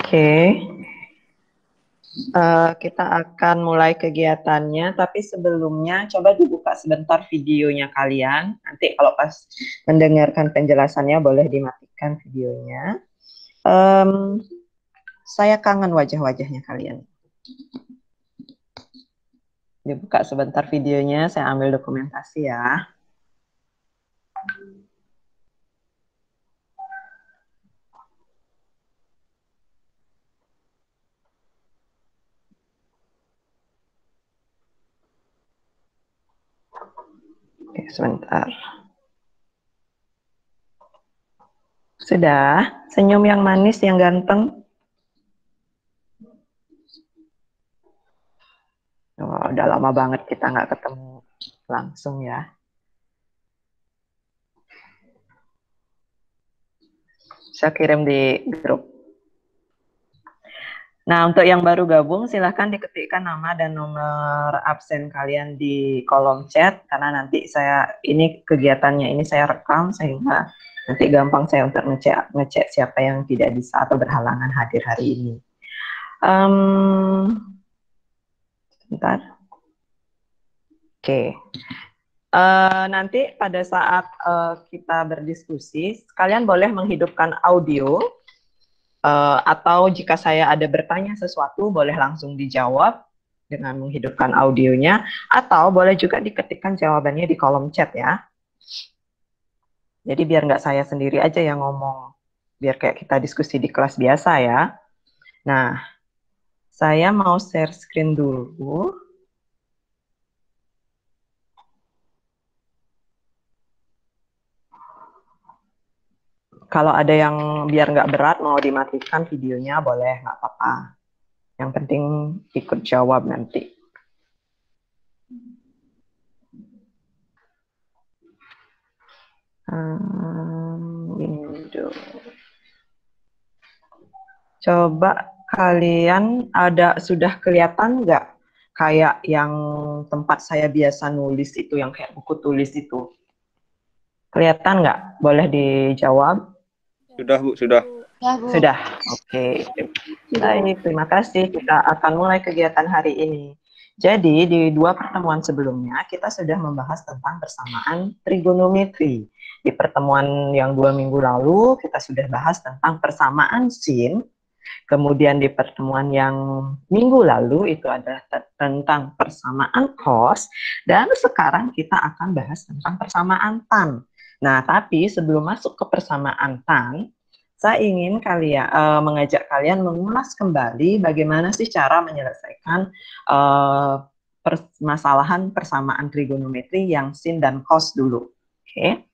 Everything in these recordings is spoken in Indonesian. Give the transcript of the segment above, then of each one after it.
Oke. Kita akan mulai kegiatannya, tapi sebelumnya coba dibuka sebentar videonya kalian. Nanti kalau pas mendengarkan penjelasannya boleh dimatikan videonya. Saya kangen wajah-wajahnya kalian. Dibuka sebentar videonya, saya ambil dokumentasi ya. Oke, sebentar. Sudah? Senyum yang manis, yang ganteng. Oh, udah lama banget kita nggak ketemu langsung ya. Saya kirim di grup. Nah, untuk yang baru gabung, silahkan diketikkan nama dan nomor absen kalian di kolom chat, karena nanti ini kegiatannya ini saya rekam, sehingga nanti gampang saya untuk ngecek siapa yang tidak bisa atau berhalangan hadir hari ini. Sebentar. Oke. Nanti pada saat kita berdiskusi, kalian boleh menghidupkan audio, atau jika saya ada bertanya sesuatu, boleh langsung dijawab dengan menghidupkan audionya, atau boleh juga diketikkan jawabannya di kolom chat ya. Jadi biar nggak saya sendiri aja yang ngomong, biar kayak kita diskusi di kelas biasa ya. Nah, saya mau share screen dulu. Kalau ada yang biar nggak berat mau dimatikan videonya boleh, nggak apa-apa. Yang penting ikut jawab nanti. Window. Coba kalian sudah kelihatan nggak kayak yang tempat saya biasa nulis itu, yang kayak buku tulis itu? Kelihatan nggak? Boleh dijawab. Sudah, Bu, sudah. Ya, Bu. Sudah, oke. Baik, terima kasih. Kita akan mulai kegiatan hari ini. Jadi, di 2 pertemuan sebelumnya, kita sudah membahas tentang persamaan trigonometri. Di pertemuan yang 2 minggu lalu, kita sudah bahas tentang persamaan sin. Kemudian di pertemuan yang minggu lalu, itu adalah tentang persamaan cos. Dan sekarang kita akan bahas tentang persamaan tan. Nah, tapi sebelum masuk ke persamaan tan, saya ingin mengajak kalian mengulas kembali bagaimana sih cara menyelesaikan permasalahan persamaan trigonometri yang sin dan cos dulu. Oke.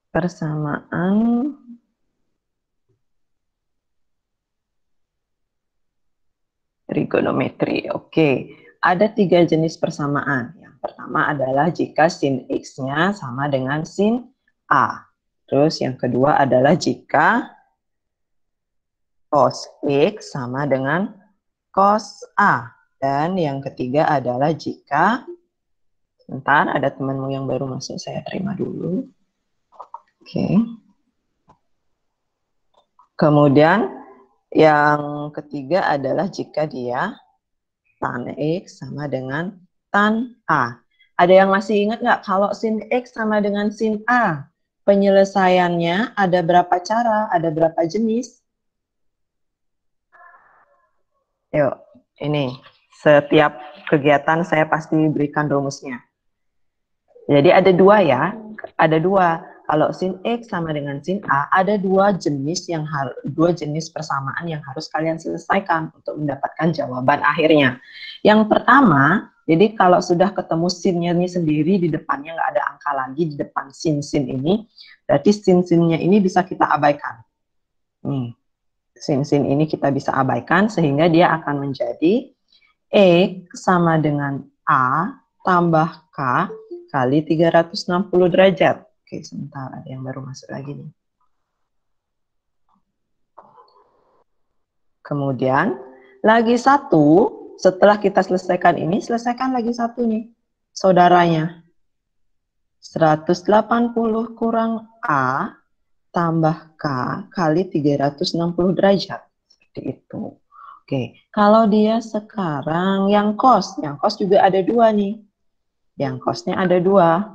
Persamaan trigonometri. Oke. Ada 3 jenis persamaan. Pertama adalah jika sin X-nya sama dengan sin A. Terus yang kedua adalah jika cos X sama dengan cos A. Dan yang ketiga adalah jika, sebentar, ada temanmu yang baru masuk, saya terima dulu. Oke. Kemudian yang ketiga adalah jika dia tan X sama dengan tan A. Ada yang masih ingat nggak kalau sin X sama dengan sin A? Penyelesaiannya ada berapa cara, ada berapa jenis? Yuk, ini setiap kegiatan saya pasti berikan rumusnya. Jadi ada 2 ya, ada 2. Kalau sin X sama dengan sin A, ada 2 jenis persamaan yang harus kalian selesaikan untuk mendapatkan jawaban akhirnya. Yang pertama, jadi kalau sudah ketemu sinnya ini sendiri, di depannya nggak ada angka lagi di depan sin-sin ini, berarti sin-sinnya ini bisa kita abaikan. Sin-sin ini kita bisa abaikan sehingga dia akan menjadi X sama dengan A tambah K kali 360 derajat. Oke, sebentar, ada yang baru masuk lagi nih. Kemudian, lagi satu, setelah kita selesaikan ini, selesaikan lagi satu nih, saudaranya. 180 kurang A tambah K kali 360 derajat. Seperti itu. Oke, kalau dia sekarang yang cos juga ada dua nih. Yang cosnya ada dua.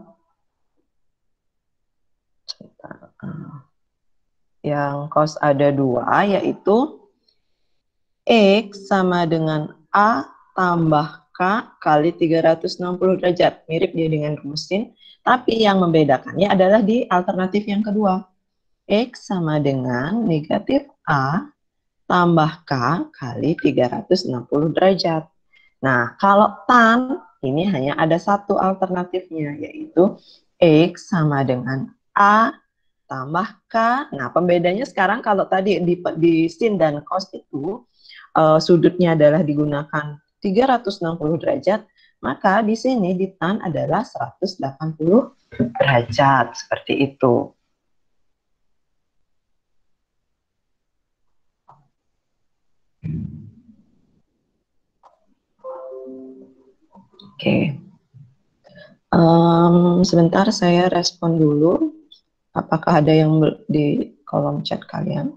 Yang cos ada dua, yaitu X sama dengan A tambah K kali 360 derajat. Mirip dia dengan rumus sin, tapi yang membedakannya adalah di alternatif yang kedua. X sama dengan negatif A tambah K kali 360 derajat. Nah, kalau tan, ini hanya ada satu alternatifnya, yaitu X sama dengan A tambah K. Nah, pembedanya sekarang kalau tadi di sin dan cos itu, sudutnya adalah digunakan 360 derajat, maka di sini di tan adalah 180 derajat, seperti itu. Oke. Sebentar saya respon dulu. Apakah ada yang di kolom chat kalian?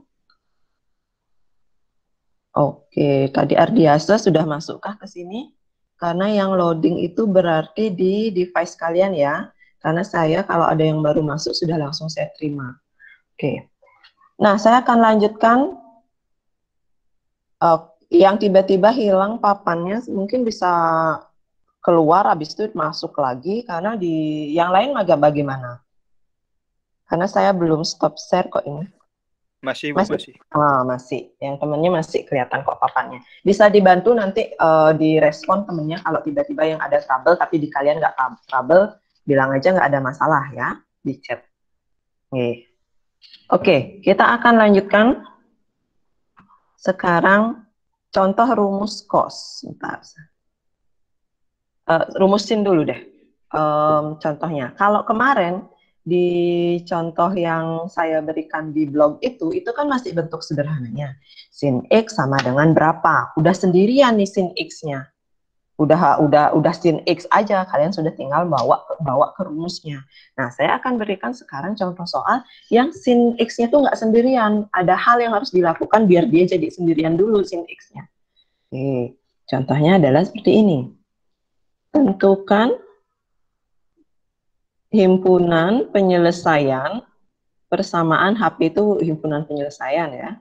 Oke, tadi Ardiasa sudah masukkah ke sini? Karena yang loading itu berarti di device kalian ya. Karena saya kalau ada yang baru masuk sudah langsung saya terima. Oke. Nah, saya akan lanjutkan. Yang tiba-tiba hilang papannya mungkin bisa keluar, habis itu masuk lagi. Karena di yang lain agak bagaimana? Karena saya belum stop share kok ini. Masih, Bu, masih. Masih. Yang temennya masih kelihatan kok papannya. Bisa dibantu nanti direspon temennya kalau tiba-tiba yang ada trouble, tapi di kalian nggak trouble, bilang aja nggak ada masalah ya di chat. Oke, kita akan lanjutkan. Sekarang contoh rumus cos. Rumus sin dulu deh. Contohnya, kalau kemarin di contoh yang saya berikan di blog itu kan masih bentuk sederhananya. Sin X sama dengan berapa? Udah sendirian nih sin X-nya. Udah sin X aja, kalian sudah tinggal bawa ke rumusnya. Nah, saya akan berikan sekarang contoh soal yang sin X-nya tuh nggak sendirian. Ada hal yang harus dilakukan biar dia jadi sendirian dulu sin X-nya. Oke, contohnya adalah seperti ini. Tentukan himpunan penyelesaian persamaan HP itu himpunan penyelesaian ya.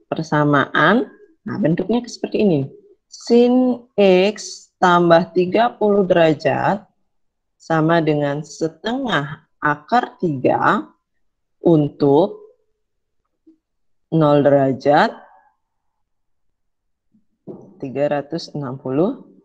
Persamaan, nah bentuknya seperti ini. Sin X tambah 30 derajat sama dengan setengah akar 3 untuk 0 derajat 360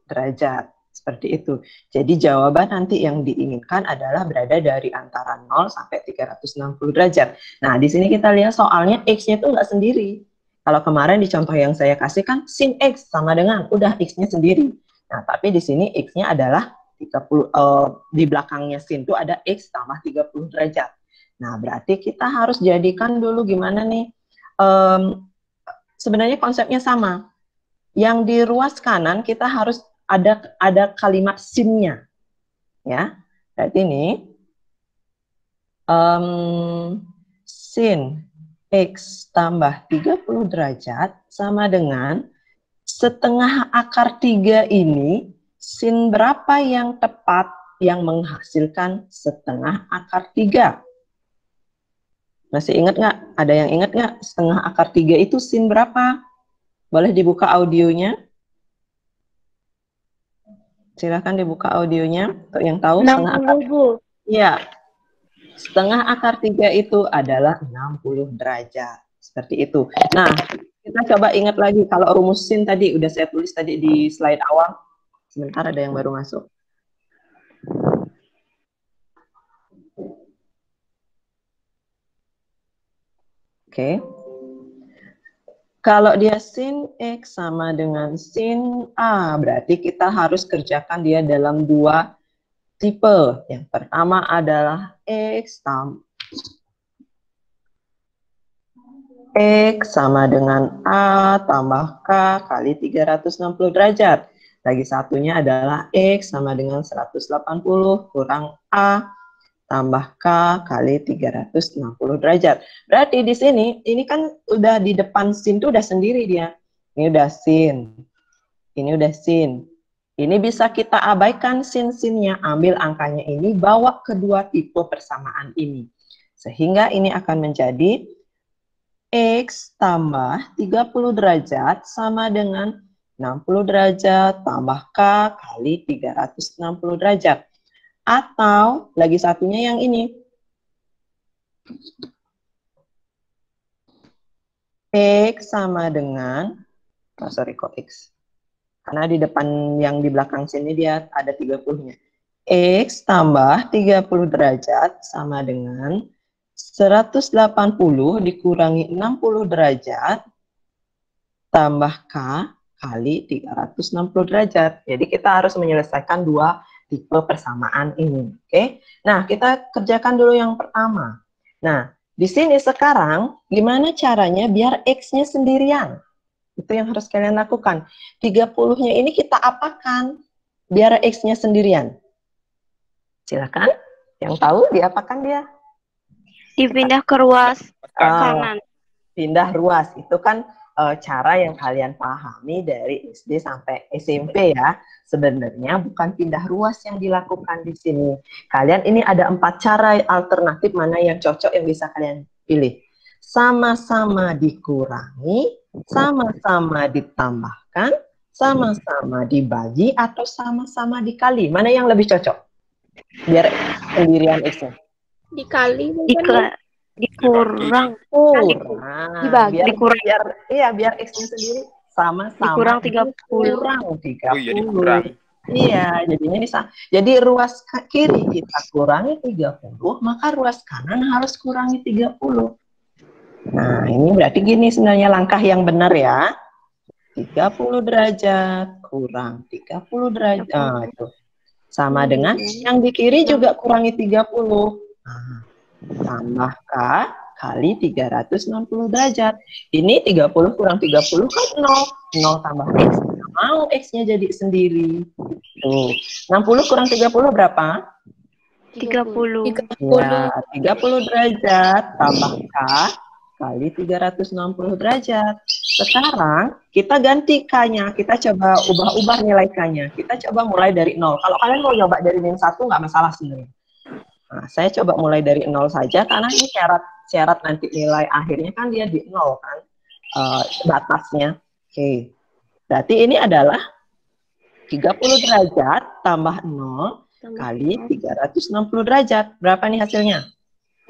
derajat. Seperti itu. Jadi jawaban nanti yang diinginkan adalah berada dari antara 0 sampai 360 derajat. Nah, di sini kita lihat soalnya X-nya itu nggak sendiri. Kalau kemarin di contoh yang saya kasih kan sin X sama dengan udah X-nya sendiri. Nah, tapi di sini X-nya adalah 30, di belakangnya sin itu ada X tambah 30 derajat. Nah, berarti kita harus jadikan dulu gimana nih? Sebenarnya konsepnya sama. Yang di ruas kanan kita harus ada kalimat sin-nya, ya. Berarti ini sin X tambah 30 derajat sama dengan setengah akar 3 ini, sin berapa yang tepat yang menghasilkan setengah akar 3? Masih ingat nggak? Ada yang ingat nggak? Setengah akar 3 itu sin berapa? Boleh dibuka audionya? Silahkan dibuka audionya untuk yang tahu. 60, setengah akar, Bu. ya, setengah akar 3 itu adalah 60 derajat. Seperti itu. Nah, kita coba ingat lagi. Kalau rumus sin tadi, udah saya tulis tadi di slide awal. Sebentar ada yang baru masuk. Oke. Kalau dia sin X sama dengan sin A, berarti kita harus kerjakan dia dalam dua tipe. Yang pertama adalah X sama dengan A tambah K kali 360 derajat. Lagi satunya adalah X sama dengan 180 kurang A tambah K kali 360 derajat. Berarti di sini, ini kan udah di depan sin itu udah sendiri dia. Ini udah sin. Ini udah sin. Ini bisa kita abaikan sin-sinnya, ambil angkanya ini, bawa kedua tipe persamaan ini. Sehingga ini akan menjadi X tambah 30 derajat sama dengan 60 derajat tambah K kali 360 derajat. Atau lagi satunya yang ini. X sama dengan, sorry kok X. Karena di depan yang di belakang sini dia ada 30-nya. X tambah 30 derajat sama dengan 180 dikurangi 60 derajat tambah K kali 360 derajat. Jadi kita harus menyelesaikan dua tipe persamaan ini. Oke. Nah, kita kerjakan dulu yang pertama. Nah, di sini sekarang gimana caranya biar X-nya sendirian? Itu yang harus kalian lakukan. 30-nya ini kita apakan biar X-nya sendirian? Silakan. Yang tahu diapakan dia? Dipindah ke ruas kanan. Pindah ruas. Itu kan cara yang kalian pahami dari SD sampai SMP ya. Sebenarnya bukan pindah ruas yang dilakukan di sini. Kalian ini ada 4 cara alternatif mana yang cocok yang bisa kalian pilih. Sama-sama dikurangi, sama-sama ditambahkan, sama-sama dibagi, atau sama-sama dikali. Mana yang lebih cocok? Biar sendirian X-nya. Dikali Dikurang. Dibagi. Biar X-nya sendiri sama-sama Dikurang 30. kurang 30. Oh iya, dikurang. Iya, jadinya bisa. Jadi ruas kiri kita kurangi 30, maka ruas kanan harus kurangi 30. Nah, ini berarti gini sebenarnya langkah yang benar ya. 30 derajat kurang 30 derajat. Nah, itu. Sama dengan yang di kiri juga kurangi 30. Nah, tambah K kali 360 derajat. Ini 30 kurang 30 kan 0. 0 tambah X. Mau X-nya jadi sendiri. Tuh. 60 kurang 30 berapa? 30. Ya, 30 derajat tambah K kali 360 derajat. Sekarang kita ganti K-nya. Kita coba ubah-ubah nilai K-nya. Kita coba mulai dari 0. Kalau kalian mau coba dari min 1 nggak masalah sebenarnya. Nah, saya coba mulai dari 0 saja karena ini syarat nanti nilai akhirnya kan dia di 0 kan. Batasnya. Oke. Berarti ini adalah 30 derajat tambah 0 kali 360 derajat. Berapa nih hasilnya?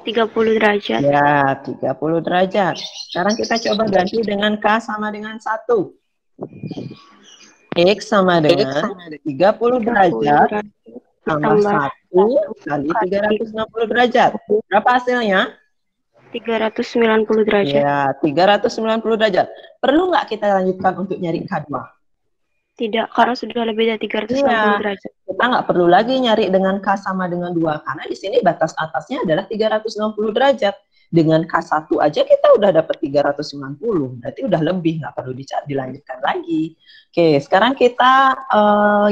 30 derajat. Ya, 30 derajat. Sekarang kita coba ganti dengan K sama dengan 1. X sama dengan 30 derajat tambah 1 kali 360 derajat. Berapa hasilnya? 390 derajat. Ya, 390 derajat. Perlu nggak kita lanjutkan untuk nyari K2? Tidak, karena sudah lebih dari 360 derajat. Kita nggak perlu lagi nyari dengan K sama dengan 2, karena di sini batas atasnya adalah 360 derajat. Dengan K1 aja kita udah dapat 390, berarti udah lebih, nggak perlu dilanjutkan lagi. Oke, sekarang kita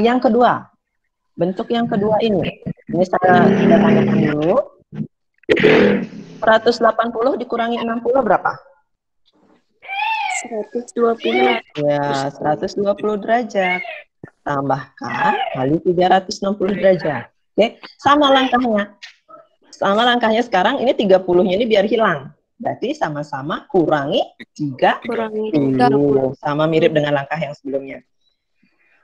yang kedua. Bentuk yang kedua ini. Ini saya tanyakan dulu. 180 dikurangi 60 berapa? 120. Ya, 120 derajat. Tambah K kali 360 derajat. Oke, sama langkahnya. Sama langkahnya sekarang, ini 30-nya ini biar hilang. Berarti sama-sama kurangi 30. Sama mirip dengan langkah yang sebelumnya.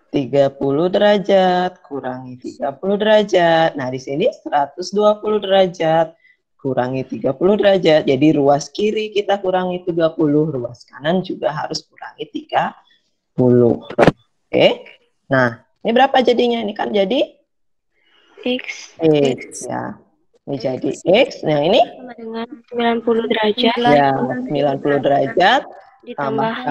30 derajat kurangi 30 derajat. Nah, di sini 120 derajat kurangi 30 derajat. Jadi ruas kiri kita kurangi 30, ruas kanan juga harus kurangi 30. Oke. Nah, ini berapa jadinya? Ini kan jadi X. X ya. Ini jadi X. Nah, ini Sama dengan 90 derajat. ya 90 derajat tambah K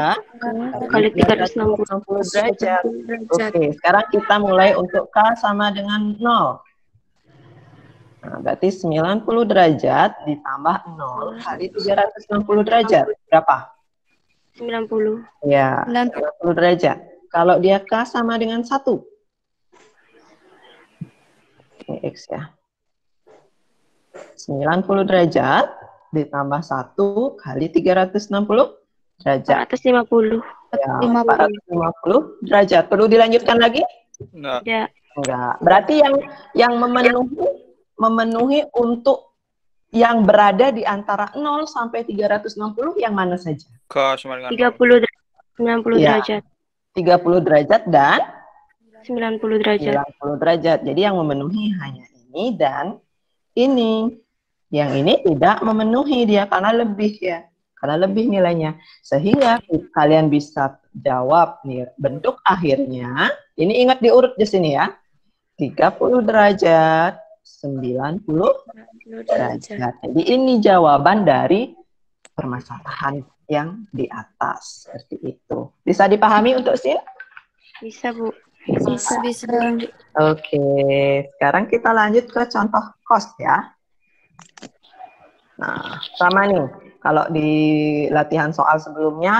kali 360 derajat. Oke, sekarang kita mulai untuk K sama dengan 0. Nah, berarti 90 derajat ditambah 0 kali 360 derajat. Berapa? 90. Ya, 90 derajat. Kalau dia K sama dengan 1. Ini X ya. 90 derajat ditambah 1 kali 360 derajat. 450. Ya, 450 derajat. Perlu dilanjutkan lagi? Enggak. Tidak. Enggak. Berarti yang memenuhi untuk yang berada di antara 0 sampai 360 yang mana saja? Cos sama dengan 30 90 Ya. derajat. 30 derajat dan 90 derajat. 90 derajat. Jadi yang memenuhi hanya ini dan ini. Yang ini tidak memenuhi dia karena lebih ya. Karena lebih nilainya. Sehingga kalian bisa jawab nih bentuk akhirnya. Ini ingat diurut di sini ya. 30 derajat, 90 derajat. Jadi ini jawaban dari permasalahan yang di atas. Seperti itu. Bisa dipahami untuk Sin? Bisa, Bu. Bisa. Oke, sekarang kita lanjut ke contoh kos ya. Nah, sama nih. Kalau di latihan soal sebelumnya,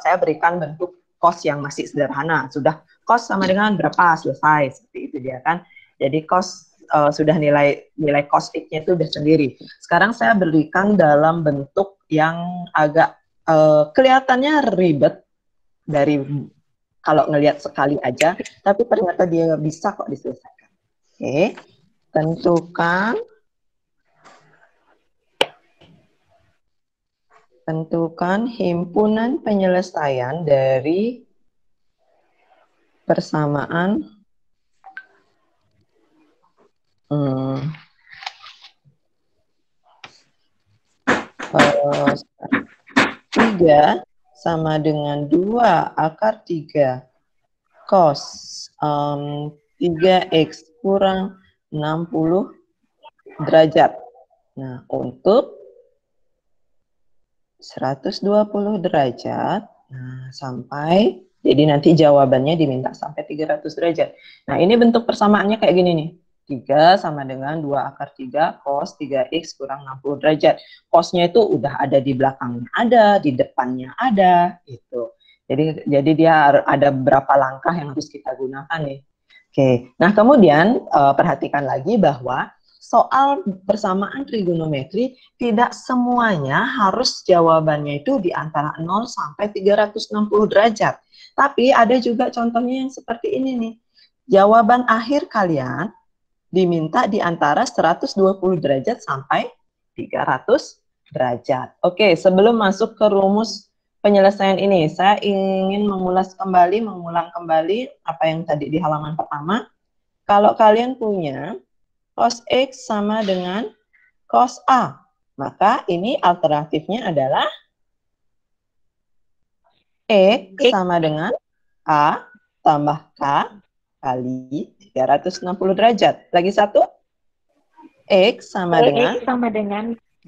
saya berikan bentuk kos yang masih sederhana. Sudah kos sama dengan berapa, selesai. Seperti itu dia kan. Jadi kos sudah nilai kos X-nya itu sudah sendiri. Sekarang saya berikan dalam bentuk yang agak kelihatannya ribet dari kalau ngelihat sekali aja, tapi ternyata dia bisa kok diselesaikan. Oke, tentukan himpunan penyelesaian dari persamaan 3 sama dengan 2 akar 3 cos 3x kurang 60 derajat. Nah, untuk 120 derajat, nah sampai, jadi nanti jawabannya diminta sampai 300 derajat. Nah, ini bentuk persamaannya kayak gini nih. 3 sama dengan 2 akar 3 cos 3x kurang 60 derajat. Cosnya itu udah ada di belakangnya ada, di depannya ada, gitu. Jadi dia ada beberapa langkah yang harus kita gunakan nih. Oke, nah kemudian perhatikan lagi bahwa soal persamaan trigonometri tidak semuanya harus jawabannya itu di antara 0 sampai 360 derajat. Tapi ada juga contohnya yang seperti ini nih. Jawaban akhir kalian diminta di antara 120 derajat sampai 300 derajat. Oke, sebelum masuk ke rumus penyelesaian ini, saya ingin mengulang kembali apa yang tadi di halaman pertama. Kalau kalian punya cos X sama dengan cos A, maka ini alternatifnya adalah X sama dengan A tambah K kali 360 derajat. Lagi satu, X sama dengan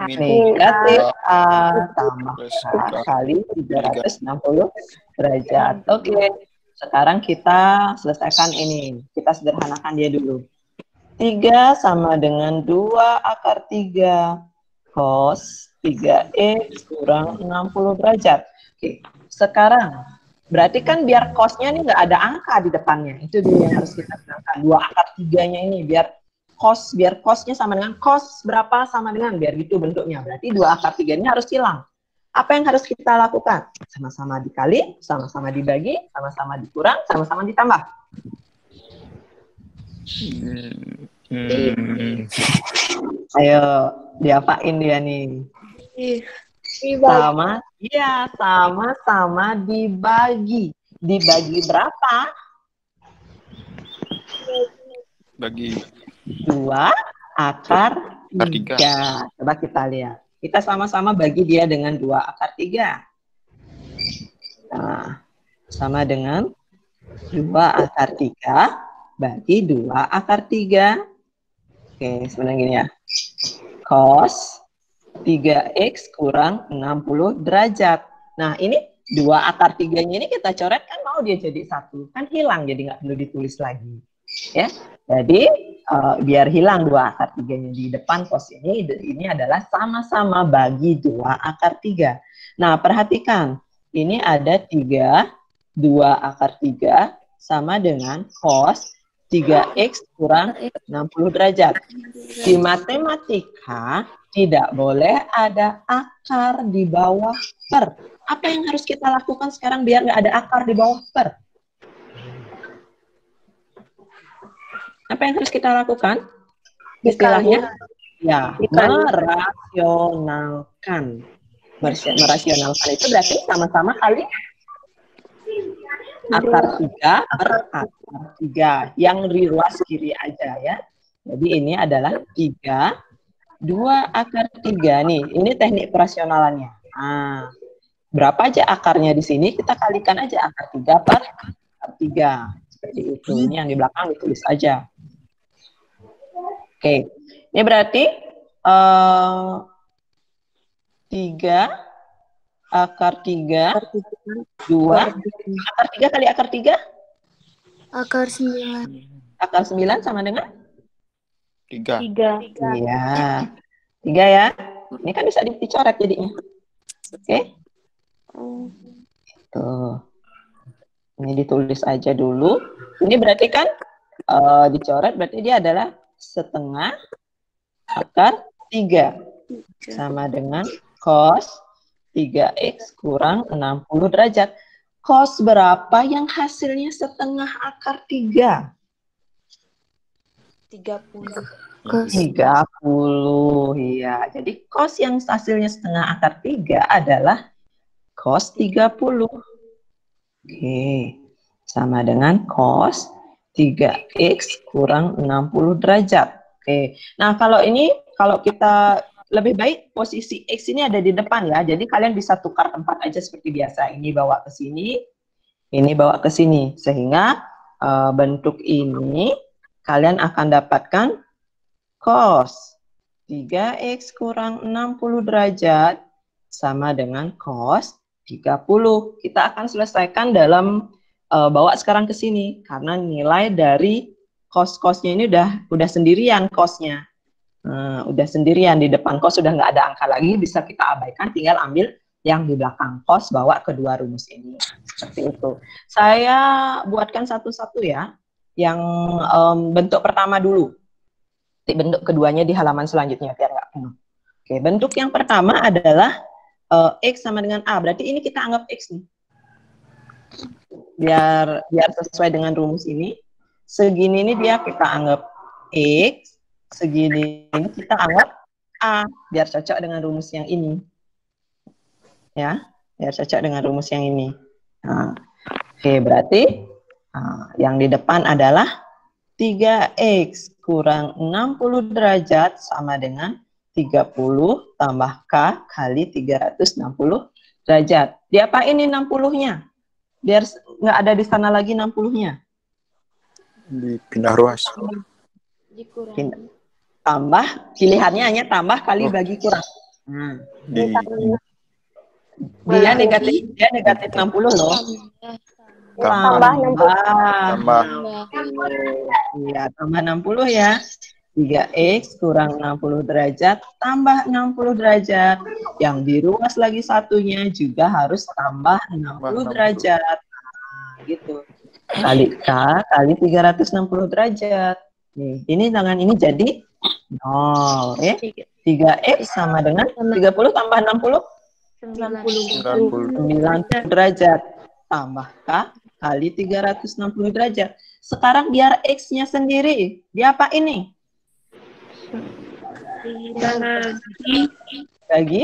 negatif A tambah K kali 360 derajat. Oke, sekarang kita selesaikan ini. Kita sederhanakan dia dulu. 3 sama dengan 2 akar 3 cos 3x kurang 60 derajat. Oke, sekarang berarti kan biar cosnya ini nggak ada angka di depannya. Itu dia yang harus kita gunakan. 2 akar 3-nya ini biar cosnya sama dengan cos berapa sama dengan, biar gitu bentuknya. Berarti 2 akar 3-nya harus hilang. Apa yang harus kita lakukan? Sama-sama dikali, sama-sama dibagi, sama-sama dikurang, sama-sama ditambah. Ayo, diapain dia nih? Sama-sama dibagi. Dibagi berapa? Bagi 2 akar 3. Coba kita lihat. Kita sama-sama bagi dia dengan 2 akar 3. Nah, sama dengan 2 akar 3 bagi 2 akar 3. Oke, sebenarnya gini ya. Cos 3x kurang 60 derajat. Nah, ini 2 akar 3-nya ini kita coret kan mau dia jadi 1. Kan hilang, jadi nggak perlu ditulis lagi. Ya, jadi biar hilang 2 akar 3-nya di depan cos ini adalah sama-sama bagi 2 akar 3. Nah, perhatikan. Ini ada 2 akar 3 sama dengan cos 3X kurang 60 derajat. Di matematika tidak boleh ada akar di bawah per. Apa yang harus kita lakukan sekarang biar nggak ada akar di bawah per? Apa yang harus kita lakukan? Istilahnya, ya, merasionalkan. Merasionalkan itu berarti sama-sama kali akar 3 per akar 3 yang di ruas kiri aja ya. Jadi ini adalah 3, 2 akar 3 nih. Ini teknik perasionalannya. Nah, berapa aja akarnya di sini? Kita kalikan aja akar 3 per akar 3. Seperti itu. Ini yang di belakang ditulis aja. Oke. Ini berarti 3 akar 3, 2, akar 3 kali akar 3? Akar 9. Akar 9 sama dengan? 3. Iya. 3 ya. Ini kan bisa dicoret jadinya. Oke. Tuh. Ini ditulis aja dulu. Ini berarti kan dicoret berarti dia adalah setengah akar 3. Sama dengan cos 3X kurang 60 derajat. Cos berapa yang hasilnya setengah akar 3? 30. 30, iya. Jadi cos yang hasilnya setengah akar 3 adalah cos 30. Oke, sama dengan cos 3X kurang 60 derajat. Oke, nah kalau kita lebih baik posisi X ini ada di depan ya. Jadi kalian bisa tukar tempat aja seperti biasa. Ini bawa ke sini, ini bawa ke sini. Sehingga bentuk ini kalian akan dapatkan cos 3X kurang 60 derajat sama dengan cos 30. Kita akan selesaikan dalam bawa sekarang ke sini. Karena nilai dari cos-cosnya ini udah sendirian cosnya. Udah sendirian di depan cos sudah nggak ada angka lagi, bisa kita abaikan, tinggal ambil yang di belakang cos, bawa kedua rumus ini. Seperti itu. Saya buatkan satu-satu ya. Yang bentuk pertama dulu. Bentuk keduanya di halaman selanjutnya biar nggak penuh. Oke, bentuk yang pertama adalah X sama dengan A. Berarti ini kita anggap X nih. Biar sesuai dengan rumus ini. Segini ini dia kita anggap X. Segini ini kita anggap A, biar cocok dengan rumus yang ini. Ya, biar cocok dengan rumus yang ini. Nah, oke, berarti yang di depan adalah 3X kurang 60 derajat sama dengan 30 tambah K kali 360 derajat. Diapain ini 60-nya? Biar nggak ada di sana lagi 60-nya. Dipindah ruas. Tambah, pilihannya hanya tambah kali bagi kurang. Dia negatif 60 loh. Tambah 60. Iya, tambah 60 ya. 3X kurang 60 derajat tambah 60 derajat. Yang diruas lagi satunya juga harus tambah 60 derajat. Nah, gitu. Kali K kali 360 derajat. Nih, ini dengan ini jadi 0 ya. 3X sama dengan 30 tambah 60 90 derajat tambah K kali 360 derajat. Sekarang biar X-nya sendiri, dia apa ini? Bagi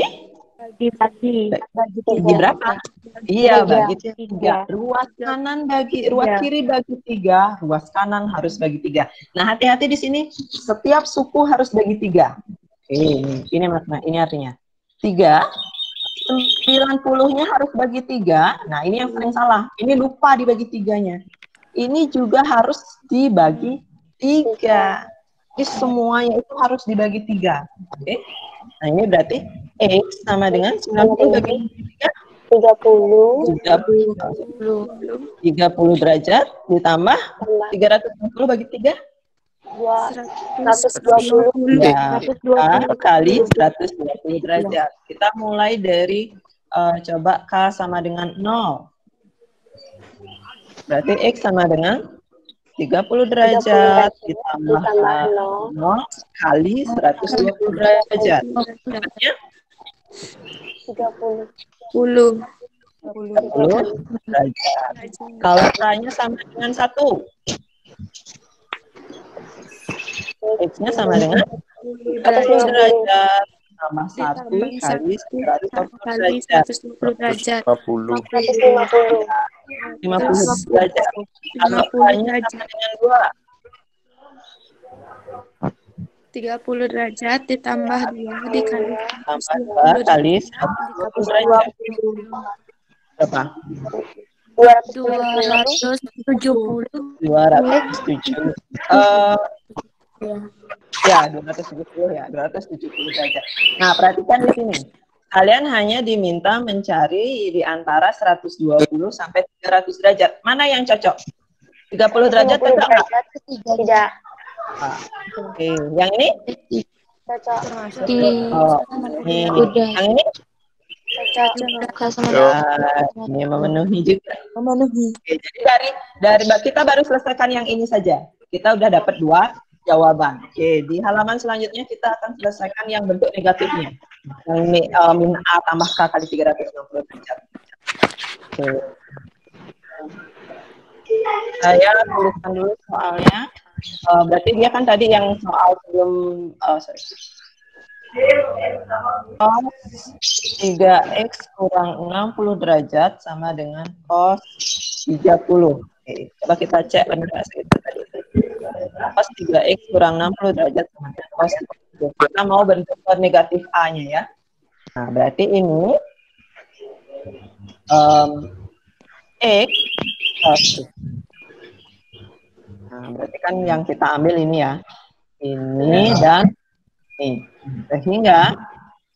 berapa? Iya, bagi 3. Ruas kanan bagi, ruas kiri bagi 3, ruas kanan harus bagi 3. Nah, hati-hati di sini, setiap suku harus bagi 3. Oke, ini makna, ini artinya 3, 90-nya harus bagi 3. Nah, ini yang sering salah. Ini lupa dibagi 3-nya. Ini juga harus dibagi 3. Jadi semuanya itu harus dibagi 3. Oke. Nah, ini berarti X sama dengan 90 bagi 3. 30 derajat ditambah 360 bagi 3. 120. Ya, kali 120 derajat. Kita mulai dari coba K sama dengan 0. Berarti X sama dengan 30 derajat ditambah 0 kali 120 derajat. Maksudnya 10. 30 derajat. Kalau K-nya sama dengan 1. X-nya sama dengan 100 derajat. Tambah 1 kali 120 derajat. 50. 50 derajat. Kalau K-nya sama dengan 2. 30 derajat ditambah 2 dikali Tambah 2 kali 120 derajat. Berapa? 270. 270. Ya, 270 ya, 270 derajat. Nah, perhatikan di sini. Kalian hanya diminta mencari di antara 120 sampai 300 derajat. Mana yang cocok? 30 derajat cocok nggak? Tidak. Oke, yang ini? Cocok. Oh, ini. Yang ini? Ini memenuhi juga. Oke, jadi dari kita baru selesaikan yang ini saja. Kita udah dapat 2 jawaban. Oke, di halaman selanjutnya kita akan selesaikan yang bentuk negatifnya. Yang ini min A tambah K kali 360 derajat. Oke. Saya tuliskan dulu soalnya. Berarti dia kan tadi yang soal sebelum cos 3x kurang 60 derajat sama dengan cos 30. Oke, coba kita cek benar nggak sih itu tadi. Cos 3x kurang 60 derajat sama dengan cos 30. Kita mau bentuk negatif A-nya ya. Nah, berarti ini X cos. Nah, berarti kan yang kita ambil ini ya. Ini dan ini. Sehingga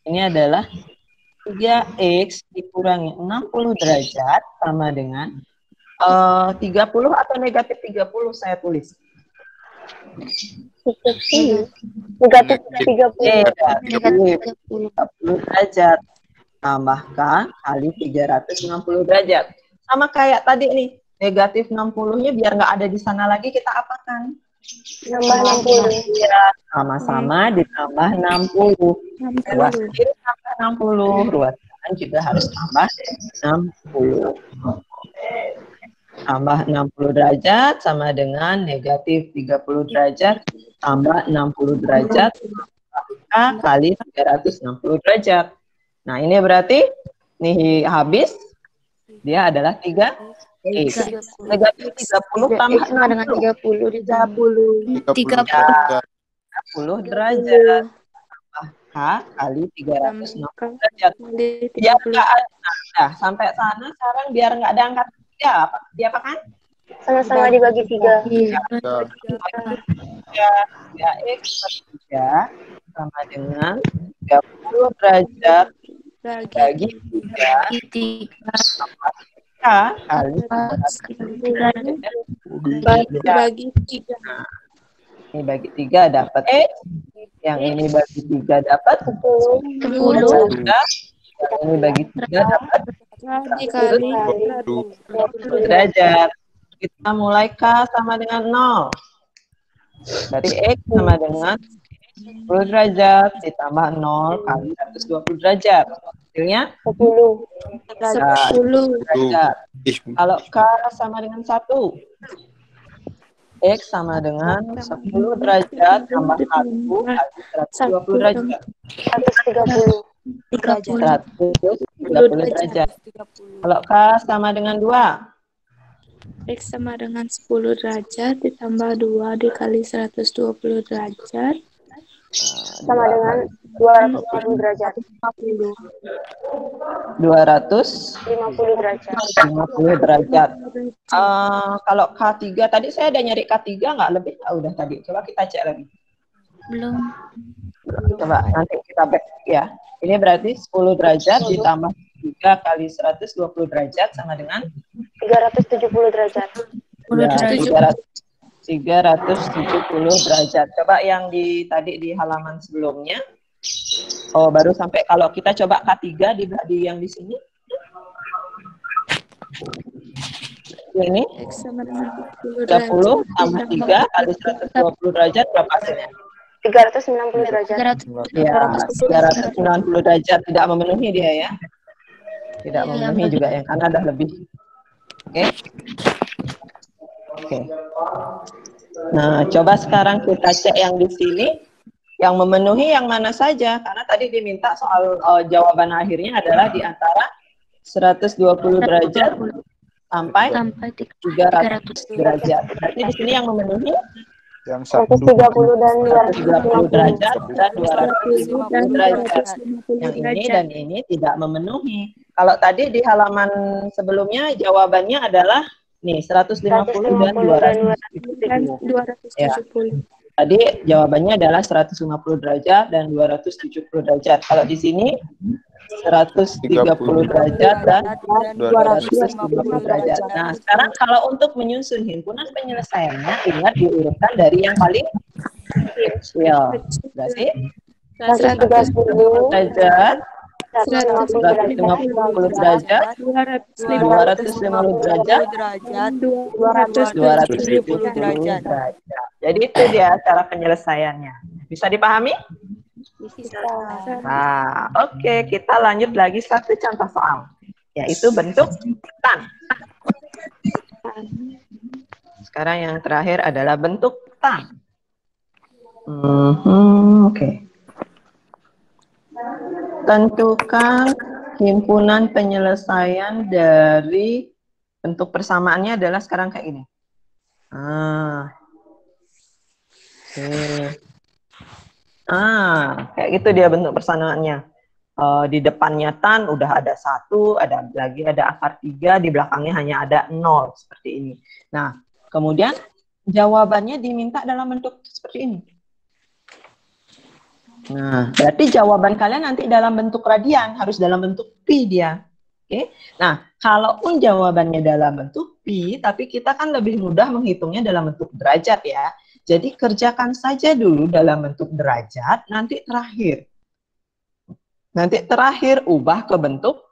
ini adalah 3x dikurangi 60 derajat sama dengan 30 atau negatif 30 saya tulis. Negatif 30. 30 derajat tambah K kali 360 derajat. Sama kayak tadi nih, negatif 60-nya biar nggak ada di sana lagi, kita apakan? Nambah 60. Ya, sama-sama ditambah 60. Ruas kiri tambah 60, ruas kanan juga harus tambah 60. Tambah 60 derajat sama dengan negatif 30 derajat tambah 60 derajat K kali 360 derajat. Nah, ini berarti nih habis dia adalah 3 X. Negatif 30 tambah Sama dengan 30 ditambah 30 derajat tambah K kali 360 derajat. Biar nggak ada, nah, sampai sana sekarang biar nggak ada angka 3, apa kan? sama-sama dibagi 3. 3x per 3 sama dengan 30 derajat bagi 3 K kali 3. Bagi 3. Ini bagi 3 dapat X. Yang ini bagi 3 dapat 10. Yang ini bagi 3 dapat Dikali 20 derajat. Kita mulai K sama dengan 0. Berarti X sama dengan 10 derajat ditambah 0 kali 120 derajat. Hasilnya 10. 10. derajat. Kalau K sama dengan 1. X sama dengan 10 derajat tambah 1 kali 120 derajat. 130. 130 derajat. Kalau K sama dengan 2. X sama dengan 10 derajat ditambah 2 dikali 120 derajat Sama dengan 250 derajat. 250 derajat. derajat. Kalau K3 tadi saya ada nyari K3 nggak lebih? Udah tadi. Coba kita cek lagi. belum. Coba nanti kita back ya. Ini berarti 10 derajat ditambah 3 kali 120 derajat sama dengan 370 derajat. 370 derajat. Coba yang tadi di halaman sebelumnya. Oh, baru sampai kalau kita coba K3 di yang di sini. Ini X sama dengan 30 30 derajat. tambah 3 kali 120 derajat berapa hasilnya? 390 derajat. Ya, 390 derajat. Tidak memenuhi dia ya. Tidak memenuhi juga yang karena ada lebih. Oke. Oke. Nah, coba sekarang kita cek yang di sini. Yang memenuhi yang mana saja. Karena tadi diminta soal jawaban akhirnya adalah di antara 120 derajat sampai 300 derajat. Berarti di sini yang memenuhi Yang 130 dan 130 derajat dan 250 dan derajat. 250 Yang ini derajat. dan ini tidak memenuhi. Kalau tadi di halaman sebelumnya jawabannya adalah nih 150 dan 270. Ya. 270. Tadi jawabannya adalah 150 derajat dan 270 derajat. Kalau di sini 130 derajat dan 250 derajat. Nah, sekarang kalau untuk menyusun himpunan penyelesaiannya, ingat diurutkan dari yang paling kecil. Berarti 130 derajat, 150 150 derajat, 250 derajat, 270 derajat. Jadi itu dia cara penyelesaiannya. Bisa dipahami? bisa. Nah, oke, kita lanjut lagi satu contoh soal, yaitu bentuk tan. Sekarang yang terakhir adalah bentuk tan. Oke. Tentukan himpunan penyelesaian dari bentuk persamaannya adalah sekarang kayak gini. Kayak gitu dia bentuk persamaannya. Di depannya tan udah ada 1, ada lagi ada akar 3, di belakangnya hanya ada 0 seperti ini. Nah, kemudian jawabannya diminta dalam bentuk seperti ini. Nah, berarti jawaban kalian nanti dalam bentuk radian, harus dalam bentuk pi dia. Oke. Nah, kalaupun jawabannya dalam bentuk pi, tapi kita kan lebih mudah menghitungnya dalam bentuk derajat ya. Jadi kerjakan saja dulu dalam bentuk derajat, nanti terakhir ubah ke bentuk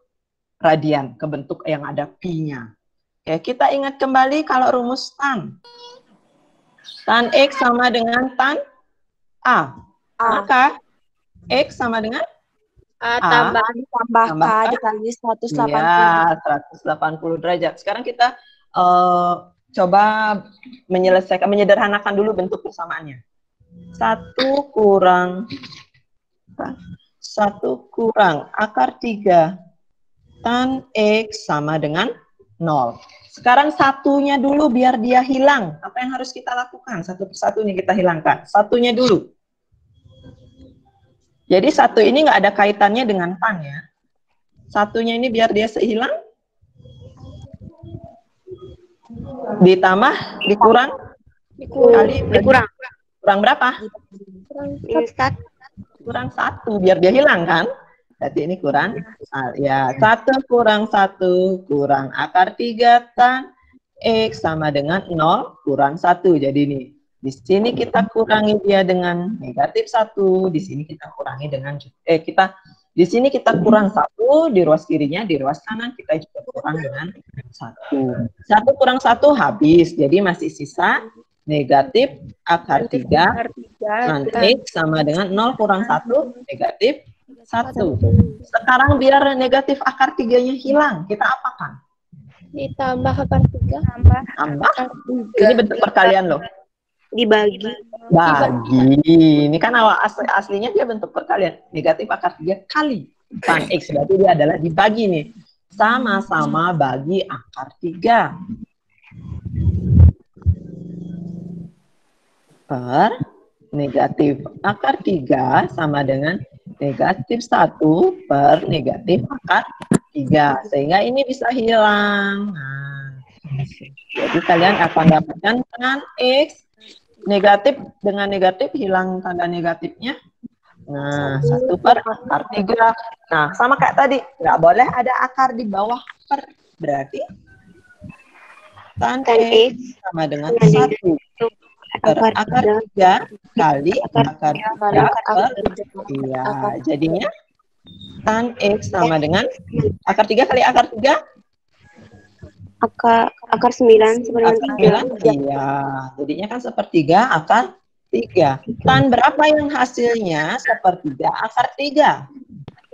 radian, ke bentuk yang ada pi-nya. Oke, kita ingat kembali kalau rumus tan. Tan X sama dengan tan A. Maka X sama dengan A tambah tambah K dikali 180. Ya, 180 derajat. Sekarang kita coba menyederhanakan dulu bentuk persamaannya. 1 kurang akar 3 tan X sama dengan 0. Sekarang satunya dulu biar dia hilang. Apa yang harus kita lakukan? Satu persatu ini kita hilangkan. Satunya dulu. Jadi satu ini nggak ada kaitannya dengan tan ya. Satunya ini biar dia hilang. Ditambah, dikurang. Kurang berapa? Kurang 1 biar dia hilang kan? Berarti ini kurang. Ya, 1 kurang 1 kurang akar 3 tan X sama dengan 0 kurang 1. Jadi ini. Di sini kita kurangi dia dengan negatif 1, di sini kita kurangi dengan di sini kita kurang 1, di ruas kirinya, di ruas kanan kita juga kurang dengan 1. 1 kurang 1 habis, jadi masih sisa negatif akar 3 nanti sama dengan 0 kurang 1 negatif 1. Sekarang biar negatif akar 3-nya hilang, kita apakan? Ditambah akar 3. Tambah. Ini bentuk perkalian loh. Dibagi. Ini kan aslinya dia bentuk perkalian. Negatif akar 3 kali tan X. Berarti dia adalah dibagi nih. Sama-sama bagi akar 3. Per negatif akar 3 sama dengan negatif 1 per negatif akar 3. Sehingga ini bisa hilang. Nah, jadi kalian akan dapatkan tan X negatif dengan negatif hilang tanda negatifnya. Nah, 1 per akar 3. Nah, sama kayak tadi, nggak boleh ada akar di bawah per. Berarti tan X sama dengan 1 per akar 3 kali akar 3 per. Iya, jadinya tan X sama dengan akar 3 kali akar 3. akar 9 sama dengan Akar 9, iya. Jadinya kan sepertiga akar 3. Tan berapa yang hasilnya sepertiga akar 3?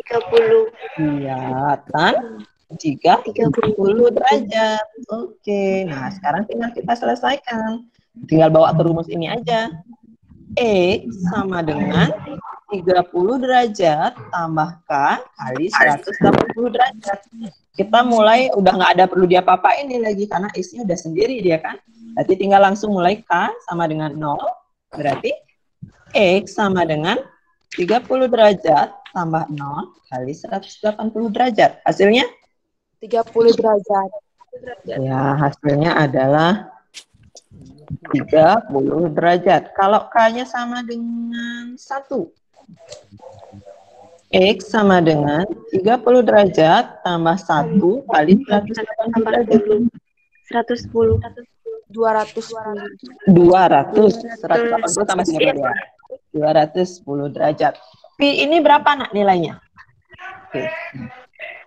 30. Iya, tan 30 derajat. Oke, nah sekarang tinggal kita selesaikan. Tinggal bawa ke rumus ini aja. X sama dengan 30 derajat tambah K kali 180 derajat. Kita mulai udah nggak ada perlu diapa-apain ini lagi karena X-nya udah sendiri dia kan. Berarti tinggal langsung mulai K sama dengan 0. Berarti X sama dengan 30 derajat tambah 0 kali 180 derajat. Hasilnya? 30 derajat. Ya, hasilnya adalah 30 derajat. Kalau K-nya sama dengan 1. X sama dengan 30 derajat tambah 1 kali 180 derajat. 110. 200. 180 tambah 30 ya. 210 derajat. Pi ini berapa nak nilainya? Oke.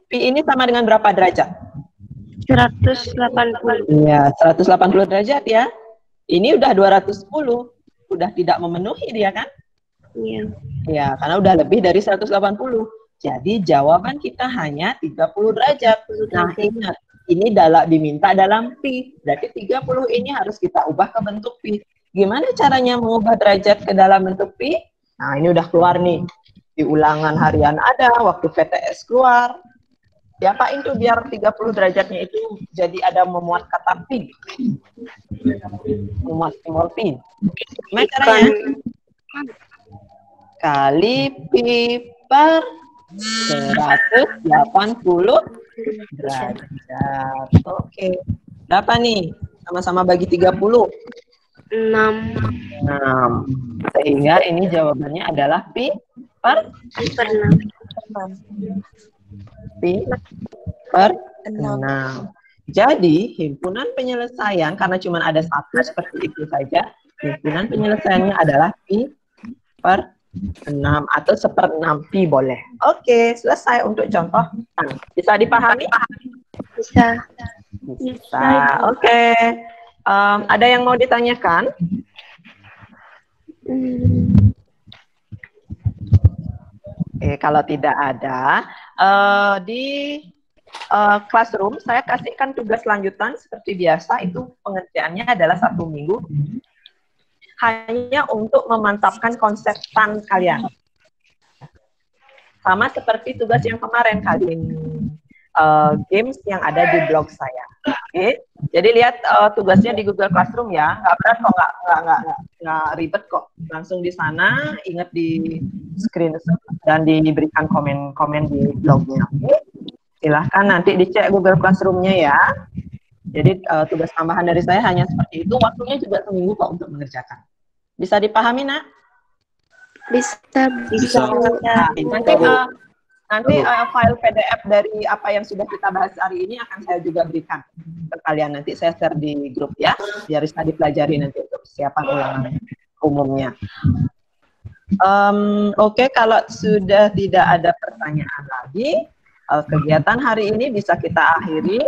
Pi ini sama dengan berapa derajat? 180. Iya, 180 derajat ya. Ini udah 210. Udah tidak memenuhi dia kan? Iya. Ya, karena udah lebih dari 180. Jadi jawaban kita hanya 30 derajat. Nah, ingat, ini diminta dalam pi. Berarti 30 ini harus kita ubah ke bentuk pi. Gimana caranya mengubah derajat ke dalam bentuk pi? Nah, ini udah keluar nih. Di ulangan harian ada, waktu VTS keluar. Diapain tuh biar 30 derajatnya itu jadi ada memuat kata pi. Memuat simbol pi. Gimana caranya? Kali pi per 180 derajat. Oke. Berapa nih? Sama-sama bagi 30. 6. 6. Sehingga ini jawabannya adalah pi per 6. pi per 6. Jadi, himpunan penyelesaian, karena cuma ada satu seperti itu saja, himpunan penyelesaiannya adalah pi per 6 atau 1/6 pi boleh. Oke, selesai untuk contoh. Bisa dipahami? Bisa. Bisa. Oke. Ada yang mau ditanyakan? Kalau tidak ada, di classroom saya kasihkan tugas lanjutan seperti biasa. Itu pengerjaannya adalah 1 minggu. Hanya untuk memantapkan konsep tan kalian. Sama seperti tugas yang kemarin kalian. Games yang ada di blog saya. Oke, jadi lihat tugasnya di Google Classroom ya, nggak berat kok, nggak ribet kok. Langsung di sana, ingat di screenshot dan diberikan komen-komen di blognya. Oke, silahkan nanti dicek Google Classroom-nya ya. Jadi tugas tambahan dari saya hanya seperti itu, waktunya juga seminggu kok untuk mengerjakan. Bisa dipahami nak? Bisa. Nanti file PDF dari apa yang sudah kita bahas hari ini akan saya juga berikan ke kalian. Nanti saya share di grup ya, biar bisa dipelajari nanti untuk persiapan ulangan umumnya. Oke, kalau sudah tidak ada pertanyaan lagi, kegiatan hari ini bisa kita akhiri.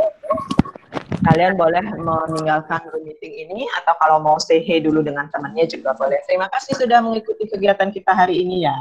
Kalian boleh meninggalkan meeting ini, atau kalau mau say hey dulu dengan temannya juga boleh. Terima kasih sudah mengikuti kegiatan kita hari ini ya.